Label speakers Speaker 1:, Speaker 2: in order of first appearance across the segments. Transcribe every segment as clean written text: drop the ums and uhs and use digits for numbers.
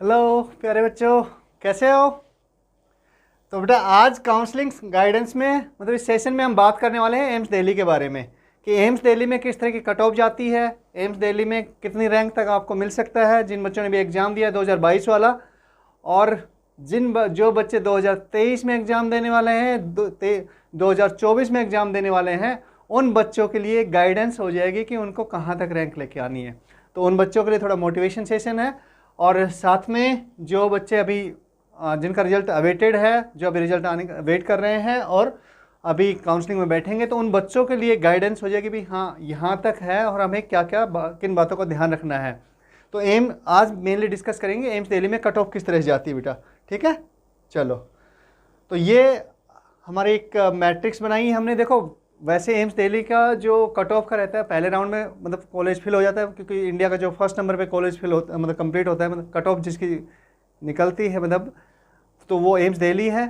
Speaker 1: Hello प्यारे बच्चों, कैसे हो? तो बेटा आज काउंसलिंग गाइडेंस में मतलब इस सेशन में हम बात करने वाले हैं एम्स दिल्ली के बारे में कि एम्स दिल्ली में किस तरह की कट ऑफ जाती है, एम्स दिल्ली में कितनी रैंक तक आपको मिल सकता है जिन बच्चों ने भी एग्ज़ाम दिया 2022 वाला, और जो बच्चे 2023 में एग्ज़ाम देने वाले हैं, 2024 में एग्ज़ाम देने वाले हैं, उन बच्चों के लिए गाइडेंस हो जाएगी कि उनको कहाँ तक रैंक लेके आनी है। तो उन बच्चों के लिए थोड़ा मोटिवेशन सेशन है, और साथ में जो बच्चे अभी जिनका रिजल्ट अवेटेड है, जो अभी रिजल्ट आने का वेट कर रहे हैं और अभी काउंसलिंग में बैठेंगे, तो उन बच्चों के लिए गाइडेंस हो जाएगी भी हाँ यहाँ तक है और हमें क्या क्या किन बातों का ध्यान रखना है। तो एम आज मेनली डिस्कस करेंगे एम्स दिल्ली में कट ऑफ किस तरह से जाती है बेटा, ठीक है। चलो, तो ये हमारी एक मैट्रिक्स बनाई है हमने। देखो वैसे एम्स दिल्ली का जो कट ऑफ का रहता है पहले राउंड में मतलब कॉलेज फिल हो जाता है, क्योंकि इंडिया का जो फर्स्ट नंबर पे कॉलेज फिल होता है मतलब कंप्लीट होता है, मतलब कट ऑफ जिसकी निकलती है मतलब, तो वो एम्स दिल्ली है।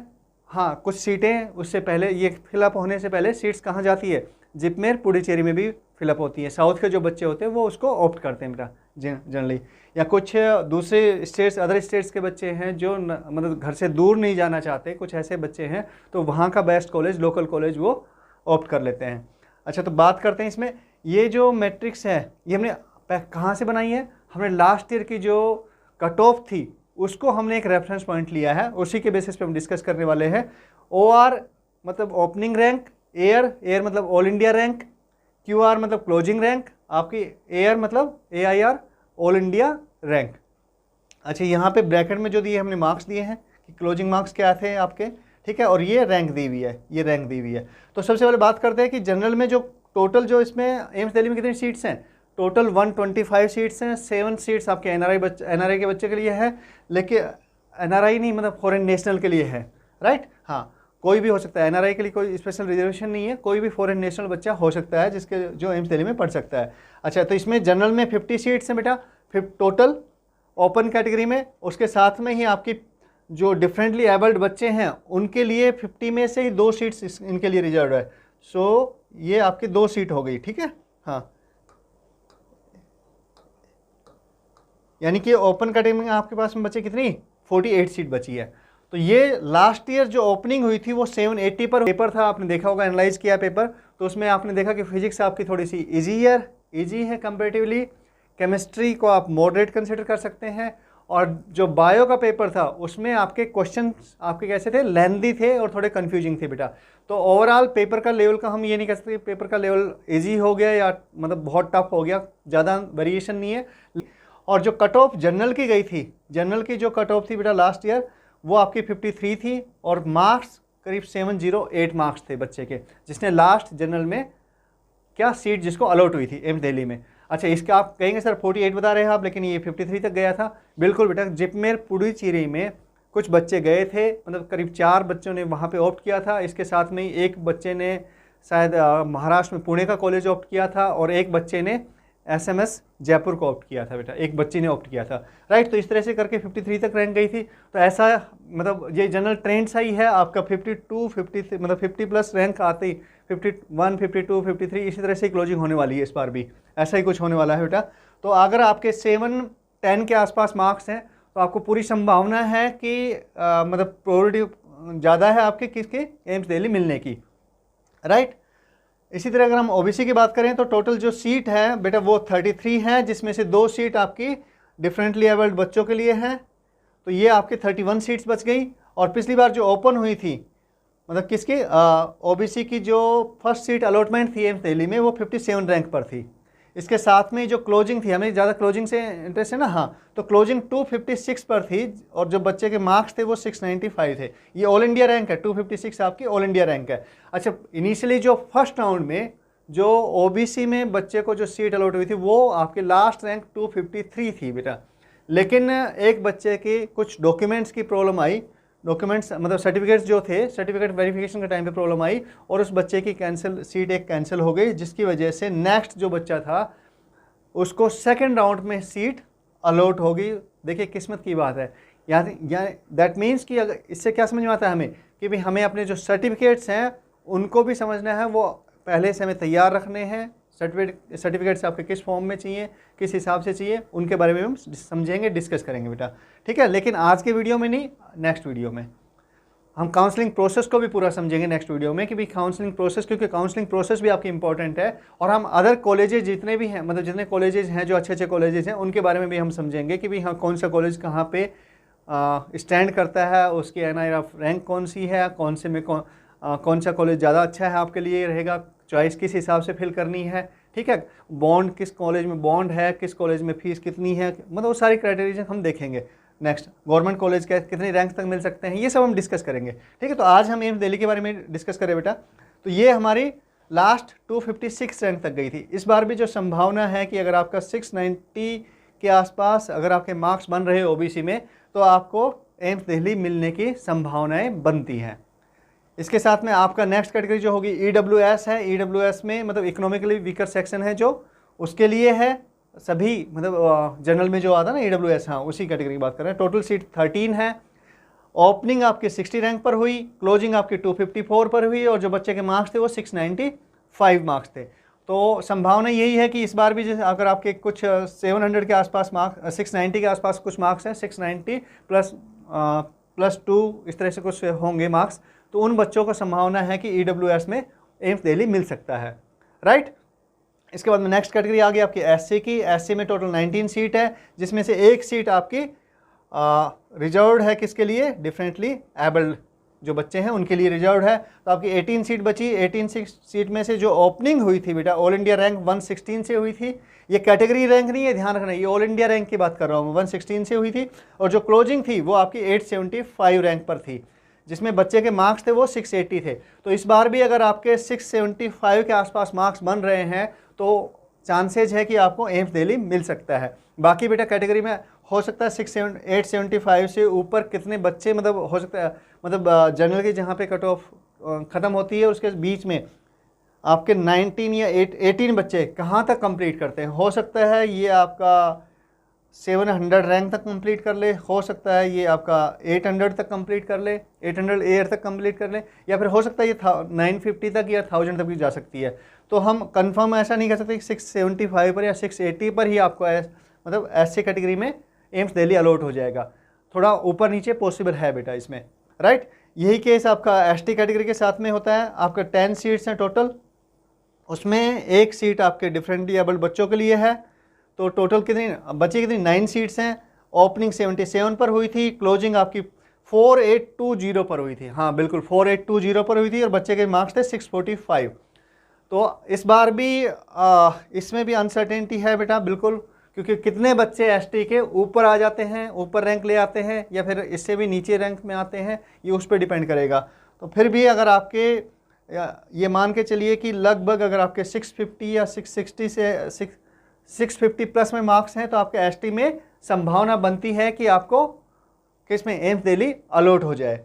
Speaker 1: हाँ, कुछ सीटें उससे पहले ये फिलअप होने से पहले सीट्स कहाँ जाती है, जिपमेर पुडुचेरी में भी फिलअप होती है। साउथ के जो बच्चे होते हैं वो उसको ऑप्ट करते हैं बेटा जनरली, या कुछ दूसरे स्टेट्स अदर स्टेट्स के बच्चे हैं जो मतलब घर से दूर नहीं जाना चाहते, कुछ ऐसे बच्चे हैं तो वहाँ का बेस्ट कॉलेज लोकल कॉलेज वो ऑप्ट कर लेते हैं। अच्छा, तो बात करते हैं इसमें, ये जो मैट्रिक्स है ये हमने कहाँ से बनाई है, हमने लास्ट ईयर की जो कट ऑफ थी उसको हमने एक रेफरेंस पॉइंट लिया है, उसी के बेसिस पे हम डिस्कस करने वाले हैं। OR मतलब ओपनिंग रैंक, एयर मतलब ऑल इंडिया रैंक, QR मतलब क्लोजिंग रैंक, आपकी एयर मतलब AIR ऑल इंडिया रैंक। अच्छा, यहाँ पे ब्रैकेट में जो दिए हमने मार्क्स दिए हैं कि क्लोजिंग मार्क्स क्या थे आपके, ठीक है, और ये रैंक दी हुई है, ये रैंक दी हुई है। तो सबसे पहले बात करते हैं कि जनरल में जो टोटल जो इसमें एम्स दिल्ली में कितनी सीट्स हैं, टोटल 125 सीट्स हैं। 7 सीट्स आपके NRI के बच्चे के लिए है, लेकिन NRI नहीं मतलब फॉरेन नेशनल के लिए है, राइट। हाँ, कोई भी हो सकता है, NRI के लिए कोई स्पेशल रिजर्वेशन नहीं है, कोई भी फॉरेन नेशनल बच्चा हो सकता है जिसके जो एम्स दिल्ली में पढ़ सकता है। अच्छा, तो इसमें जनरल में 50 सीट्स हैं बेटा टोटल ओपन कैटेगरी में, उसके साथ में ही आपकी जो डिफरेंटली एबल्ड बच्चे हैं उनके लिए 50 में से ही 2 सीट्स इनके लिए रिजर्व है। सो ये आपकी 2 सीट हो गई, ठीक है। हाँ, यानी कि ओपन कैटेगरी में आपके पास में बचे कितनी 48 सीट बची है। तो ये लास्ट ईयर जो ओपनिंग हुई थी वो 780 पर पेपर था, आपने देखा होगा, एनालाइज किया पेपर, तो उसमें आपने देखा कि फिजिक्स आपकी थोड़ी सी इजी है कंपेरेटिवली, केमिस्ट्री को आप मॉडरेट कंसिडर कर सकते हैं, और जो बायो का पेपर था उसमें आपके क्वेश्चन आपके कैसे थे, लेंदी थे और थोड़े कंफ्यूजिंग थे बेटा। तो ओवरऑल पेपर का लेवल का हम ये नहीं कह सकते पेपर का लेवल इजी हो गया या मतलब बहुत टफ हो गया, ज़्यादा वेरिएशन नहीं है। और जो कट ऑफ जनरल की गई थी, जनरल की जो कट ऑफ थी बेटा लास्ट ईयर वो आपकी 53 थी, और मार्क्स करीब 708 मार्क्स थे बच्चे के, जिसने लास्ट जनरल में क्या सीट जिसको अलॉट हुई थी एम्स दिल्ली में। अच्छा, इसका आप कहेंगे सर 48 बता रहे हैं आप, लेकिन ये 53 तक गया था। बिल्कुल बेटा, जिपमेर पुडुचेरी में कुछ बच्चे गए थे, मतलब करीब 4 बच्चों ने वहाँ पे ऑप्ट किया था, इसके साथ में ही एक बच्चे ने शायद महाराष्ट्र में पुणे का कॉलेज ऑप्ट किया था, और एक बच्चे ने SMS जयपुर को ऑप्ट किया था बेटा, एक बच्ची ने ऑप्ट किया था, राइट। तो इस तरह से करके 53 तक रैंक गई थी। तो ऐसा मतलब ये जनरल ट्रेंड सही है आपका, 52 50 मतलब 50 प्लस रैंक आते ही 51 52 53 इसी तरह से क्लोजिंग होने वाली है, इस बार भी ऐसा ही कुछ होने वाला है बेटा। तो अगर आपके 710 के आसपास मार्क्स हैं तो आपको पूरी संभावना है कि मतलब प्रोबेबिलिटी ज़्यादा है आपके किसके एम्स दिल्ली मिलने की, राइट। इसी तरह अगर हम OBC की बात करें तो टोटल जो सीट है बेटा वो 33 है, जिसमें से 2 सीट आपकी डिफरेंटली एबल्ड बच्चों के लिए हैं, तो ये आपकी 31 सीट्स बच गई। और पिछली बार जो ओपन हुई थी मतलब किसकी OBC की जो फर्स्ट सीट अलॉटमेंट थी एम्स दिल्ली में वो 57 रैंक पर थी। इसके साथ में जो क्लोजिंग थी, हमें ज़्यादा क्लोजिंग से इंटरेस्ट है ना, हाँ, तो क्लोजिंग 256 पर थी, और जो बच्चे के मार्क्स थे वो 695 थे। ये ऑल इंडिया रैंक है, 256 आपकी ऑल इंडिया रैंक है। अच्छा, इनिशियली जो फर्स्ट राउंड में जो OBC में बच्चे को जो सीट अलॉट हुई थी वो आपके लास्ट रैंक 253 थी बेटा, लेकिन एक बच्चे की कुछ डॉक्यूमेंट्स की प्रॉब्लम आई, डॉक्यूमेंट्स मतलब सर्टिफिकेट्स जो थे, सर्टिफिकेट वेरिफिकेशन के टाइम पे प्रॉब्लम आई, और उस बच्चे की सीट एक कैंसिल हो गई, जिसकी वजह से नेक्स्ट जो बच्चा था उसको सेकंड राउंड में सीट अलॉट होगी। देखिए किस्मत की बात है, या दैट मीन्स कि अगर इससे क्या समझ में आता है हमें कि भाई हमें अपने जो सर्टिफिकेट्स हैं उनको भी समझना है, वो पहले से हमें तैयार रखने हैं, सर्टिफिकेट्स आपके किस फॉर्म में चाहिए, किस हिसाब से चाहिए, उनके बारे में हम समझेंगे, डिस्कस करेंगे बेटा, ठीक है। लेकिन आज के वीडियो में नहीं, नेक्स्ट वीडियो में हम काउंसलिंग प्रोसेस को भी पूरा समझेंगे नेक्स्ट वीडियो में कि भाई काउंसलिंग प्रोसेस, क्योंकि काउंसलिंग प्रोसेस भी आपकी इंपॉर्टेंट है। और हम अदर कॉलेजेस जितने भी हैं, मतलब जितने कॉलेजेस हैं जो अच्छे अच्छे कॉलेजेस हैं, उनके बारे में भी हम समझेंगे कि भाई हाँ कौन सा कॉलेज कहाँ पे स्टैंड करता है, उसकी NIRF रैंक कौन सी है, कौन से में कौन सा कॉलेज ज़्यादा अच्छा है आपके लिए रहेगा, चॉइस किस हिसाब से फिल करनी है, ठीक है। बॉन्ड किस कॉलेज में बॉन्ड है, किस कॉलेज में फीस कितनी है, मतलब वो सारी क्राइटेरिया हम देखेंगे। नेक्स्ट गवर्नमेंट कॉलेज के कितनी रैंक तक मिल सकते हैं, ये सब हम डिस्कस करेंगे, ठीक है। तो आज हम एम्स दिल्ली के बारे में डिस्कस करें बेटा। तो ये हमारी लास्ट 256 रैंक तक गई थी। इस बार भी जो संभावना है कि अगर आपका 690 के आसपास अगर आपके मार्क्स बन रहे OBC में, तो आपको एम्स दिल्ली मिलने की संभावनाएं बनती हैं। इसके साथ में आपका नेक्स्ट कैटेगरी जो होगी EWS है। EWS में मतलब इकोनॉमिकली वीकर सेक्शन है, जो उसके लिए है सभी, मतलब जनरल में जो आता है ना EWS, हाँ उसी कैटेगरी की बात कर रहे हैं। टोटल सीट 13 है। ओपनिंग आपकी 60 रैंक पर हुई, क्लोजिंग आपकी 254 पर हुई, और जो बच्चे के मार्क्स थे वो 695 मार्क्स थे। तो संभावना यही है कि इस बार भी जैसे अगर आपके कुछ 700 के आसपास मार्क्स, 690 के आसपास कुछ मार्क्स हैं, 690 प्लस 2 इस तरह से कुछ होंगे मार्क्स, तो उन बच्चों को संभावना है कि EWS में एम्स दिल्ली मिल सकता है, राइट। इसके बाद में नेक्स्ट कैटेगरी आ गई आपकी SC की। SC में टोटल 19 सीट है, जिसमें से एक सीट आपकी रिजर्व्ड है किसके लिए, डिफरेंटली एबल्ड जो बच्चे हैं उनके लिए रिजर्व्ड है। तो आपकी 18 सीट बची। 18 सीट में से जो ओपनिंग हुई थी बेटा, ऑल इंडिया रैंक 116 से हुई थी। ये कैटेगरी रैंक नहीं है, ध्यान रखना, ये ऑल इंडिया रैंक की बात कर रहा हूँ, 116 से हुई थी। और जो क्लोजिंग थी वो आपकी 875 रैंक पर थी, जिसमें बच्चे के मार्क्स थे वो 680 थे। तो इस बार भी अगर आपके 675 के आसपास मार्क्स बन रहे हैं तो चांसेज है कि आपको एम्स दिल्ली मिल सकता है। बाकी बेटा कैटेगरी में हो सकता है 875 से ऊपर कितने बच्चे, मतलब हो सकता है, मतलब जनरल की जहाँ पे कट ऑफ ख़त्म होती है उसके बीच में आपके 19 या 18 बच्चे कहाँ तक कंप्लीट करते हैं। हो सकता है ये आपका 700 रैंक तक कंप्लीट कर ले, हो सकता है ये आपका 800 तक कंप्लीट कर ले, 800 एयर तक कंप्लीट कर ले, या फिर हो सकता है ये 950 तक या 1000 तक भी जा सकती है। तो हम कंफर्म ऐसा नहीं कर सकते कि 675 पर या 680 पर ही आपको मतलब SC कैटेगरी में एम्स दिल्ली अलॉट हो जाएगा। थोड़ा ऊपर नीचे पॉसिबल है बेटा इसमें, राइट। यही केस आपका ST कैटेगरी के साथ में होता है। आपका 10 सीट्स हैं टोटल, उसमें एक सीट आपके डिफरेंटली एबल्ड बच्चों के लिए है। तो टोटल कितनी बची, कितनी 9 सीट्स हैं। ओपनिंग 77 पर हुई थी, क्लोजिंग आपकी 4820 पर हुई थी, हाँ बिल्कुल 4820 पर हुई थी, और बच्चे के मार्क्स थे 645। तो इस बार भी इसमें भी अनसर्टेनिटी है बेटा, बिल्कुल, क्योंकि कितने बच्चे ST के ऊपर आ जाते हैं, ऊपर रैंक ले आते हैं, या फिर इससे भी नीचे रैंक में आते हैं, ये उस पर डिपेंड करेगा। तो फिर भी अगर आपके ये मान के चलिए कि लगभग अगर आपके 650 या 660 से 650 प्लस में मार्क्स हैं, तो आपके ST में संभावना बनती है कि आपको किस में एम्स दिल्ली अलॉट हो जाए।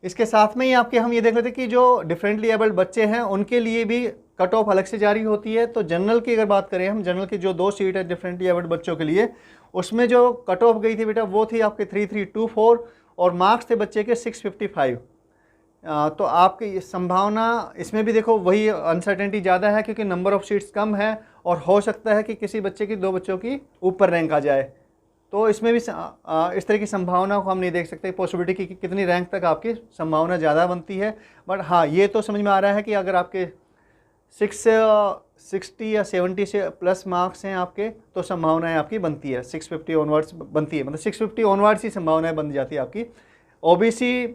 Speaker 1: इसके साथ में ही आपके हम ये देख लेते कि जो डिफरेंटली एबल्ड बच्चे हैं उनके लिए भी कट ऑफ अलग से जारी होती है। तो जनरल की अगर बात करें हम, जनरल की जो 2 सीट है डिफरेंटली एबल्ड बच्चों के लिए, उसमें जो कट ऑफ गई थी बेटा वो थी आपके 3324, और मार्क्स थे बच्चे के 655। तो आपकी संभावना इसमें भी देखो वही अनसर्टेनिटी ज़्यादा है, क्योंकि नंबर ऑफ़ सीट्स कम है, और हो सकता है कि किसी बच्चे की 2 बच्चों की ऊपर रैंक आ जाए। तो इसमें भी इस तरह की संभावना को हम नहीं देख सकते, पॉसिबिलिटी की कितनी रैंक तक आपकी संभावना ज़्यादा बनती है। बट हाँ ये तो समझ में आ रहा है कि अगर आपके 660 या 70 से प्लस मार्क्स हैं आपके, तो संभावनाएं आपकी बनती है 650 ऑनवर्ड्स बनती है, मतलब 650 ऑनवर्ड्स ही संभावनाएं बन जाती है आपकी। OBC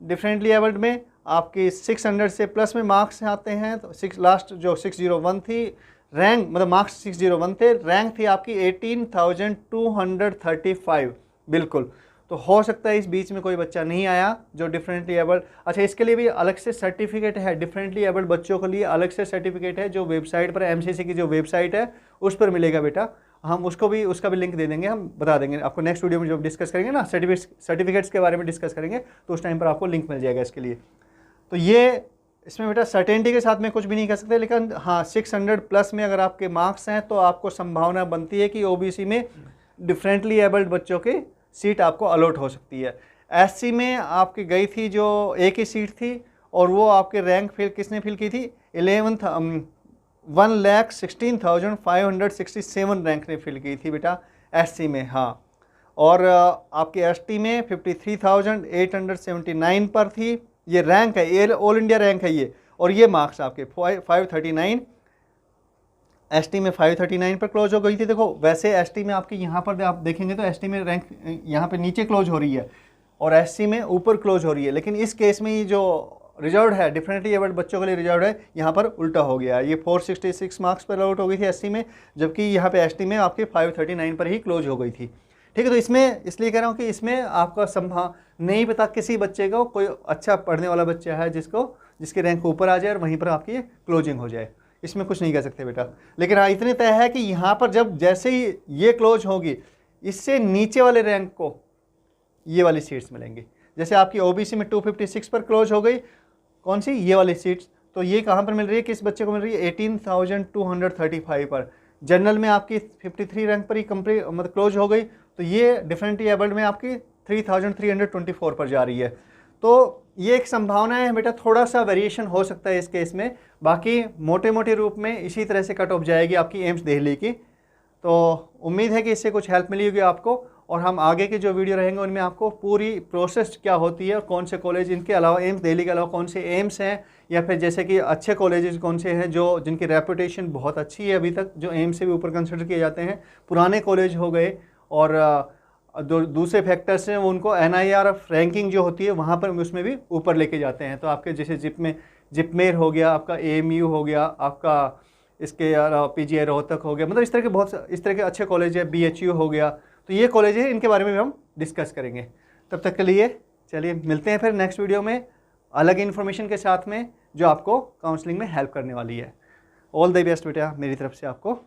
Speaker 1: डिफरेंटली एबल्ड में आपकी 600 से प्लस में मार्क्स आते हैं। तो लास्ट जो 601 थी रैंक, मतलब मार्क्स 601 थे, रैंक थी आपकी 18,235 बिल्कुल। तो हो सकता है इस बीच में कोई बच्चा नहीं आया जो डिफरेंटली एबल्ड। अच्छा, इसके लिए भी अलग से सर्टिफिकेट है, डिफरेंटली एबल्ड बच्चों के लिए अलग से सर्टिफिकेट है, जो वेबसाइट पर MCC की जो वेबसाइट है उस पर मिलेगा बेटा। हम उसका भी लिंक दे देंगे, हम बता देंगे आपको नेक्स्ट वीडियो में जब डिस्कस करेंगे ना, सर्टिफिकेट्स के बारे में डिस्कस करेंगे, तो उस टाइम पर आपको लिंक मिल जाएगा इसके लिए। तो ये इसमें बेटा सर्टेनिटी के साथ में कुछ भी नहीं कर सकते, लेकिन हाँ 600 प्लस में अगर आपके मार्क्स हैं तो आपको संभावना बनती है कि OBC में डिफरेंटली एबल्ड बच्चों की सीट आपको अलॉट हो सकती है। SC में आपकी गई थी जो एक ही सीट थी, और वो आपके रैंक किसने फिल की थी, 11th 1,16,567 रैंक ने फिल की थी बेटा एससी में। हाँ, और आपके एसटी में 53,879 पर थी। ये रैंक है, ये ऑल इंडिया रैंक है ये, और ये मार्क्स आपके 539, एसटी में 539 पर क्लोज हो गई थी। देखो वैसे एसटी में आपकी यहाँ पर आप देखेंगे तो एसटी में रैंक यहाँ पे नीचे क्लोज हो रही है और एससी में ऊपर क्लोज हो रही है, लेकिन इस केस में ये जो रिजर्व है, डिफरेंटली एबल्ड बच्चों के लिए रिजर्व है, यहाँ पर उल्टा हो गया। ये 466 मार्क्स पर आउट हो गई थी एससी में, जबकि यहाँ पे एसटी में आपके 539 पर ही क्लोज हो गई थी। ठीक है, तो इसमें इसलिए कह रहा हूँ कि इसमें आपका संभाव नहीं पता किसी बच्चे को, कोई अच्छा पढ़ने वाला बच्चा है जिसकी रैंक ऊपर आ जाए और वहीं पर आपकी क्लोजिंग हो जाए, इसमें कुछ नहीं कह सकते बेटा। लेकिन हाँ, इतने तय है कि यहाँ पर जब जैसे ही ये क्लोज होगी, इससे नीचे वाले रैंक को ये वाली सीट्स मिलेंगी। जैसे आपकी ओबीसी में 256 पर क्लोज हो गई, कौन सी, ये वाली सीट्स, तो ये कहाँ पर मिल रही है, किस बच्चे को मिल रही है, 18,235 पर। जनरल में आपकी 53 रैंक पर ही कंप्लीट मतलब क्लोज हो गई, तो ये डिफरेंटली एबल्ड में आपकी 3,324 पर जा रही है। तो ये एक संभावना है बेटा, थोड़ा सा वेरिएशन हो सकता है इस केस में, बाकी मोटे मोटे रूप में इसी तरह से कट ऑफ जाएगी आपकी एम्स दिल्ली की। तो उम्मीद है कि इससे कुछ हेल्प मिली होगी आपको, और हम आगे के जो वीडियो रहेंगे उनमें आपको पूरी प्रोसेस क्या होती है और कौन से कॉलेज, इनके अलावा एम्स दिल्ली के अलावा कौन से एम्स हैं, या फिर जैसे कि अच्छे कॉलेजेस कौन से हैं जो जिनकी रेपुटेशन बहुत अच्छी है अभी तक, जो एम्स से भी ऊपर कंसिडर किए जाते हैं। पुराने कॉलेज हो गए, और दूसरे फैक्टर्स हैं उनको NIRF रैंकिंग जो होती है वहाँ पर उसमें भी ऊपर लेके जाते हैं। तो आपके जैसे जिपमेर हो गया, आपका AMU हो गया, आपका इसके PGI रोहतक हो गया, मतलब इस तरह के अच्छे कॉलेज है, BHU हो गया। तो ये कॉलेज है, इनके बारे में भी हम डिस्कस करेंगे। तब तक के लिए चलिए मिलते हैं फिर नेक्स्ट वीडियो में अलग इन्फॉर्मेशन के साथ में, जो आपको काउंसलिंग में हेल्प करने वाली है। ऑल द बेस्ट बेटा मेरी तरफ से आपको।